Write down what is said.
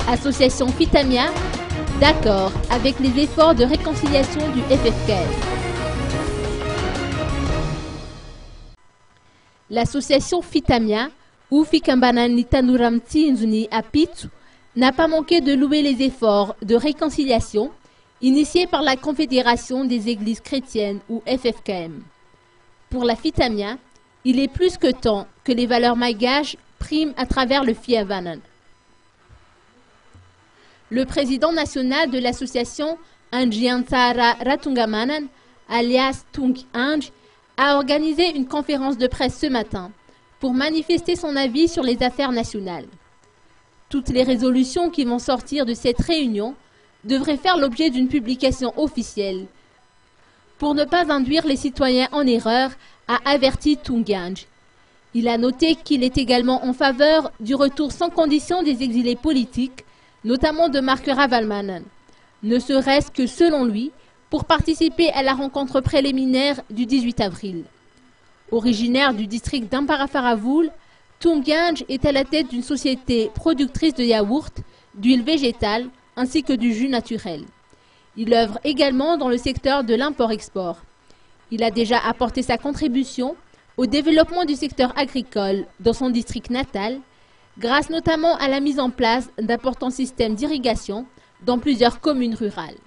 Association Fitamia, d'accord avec les efforts de réconciliation du FFKM. L'association Fitamia, ou Fikambananitanuramti Nzuni Apitu, n'a pas manqué de louer les efforts de réconciliation initiés par la Confédération des Églises chrétiennes, ou FFKM. Pour la Fitamia, il est plus que temps que les valeurs malgaches priment à travers le Fiavanan. Le président national de l'association Anjiantara Ratungamanan, alias Tung Anj, a organisé une conférence de presse ce matin pour manifester son avis sur les affaires nationales. Toutes les résolutions qui vont sortir de cette réunion devraient faire l'objet d'une publication officielle. Pour ne pas induire les citoyens en erreur, a averti Tung Anj. Il a noté qu'il est également en faveur du retour sans condition des exilés politiques, notamment de Marc Ravalomanana, ne serait-ce que selon lui, pour participer à la rencontre préliminaire du 18 avril. Originaire du district d'Amparafaravoul, Tung Anj est à la tête d'une société productrice de yaourts, d'huile végétale ainsi que du jus naturel. Il œuvre également dans le secteur de l'import-export. Il a déjà apporté sa contribution au développement du secteur agricole dans son district natal, grâce notamment à la mise en place d'importants systèmes d'irrigation dans plusieurs communes rurales.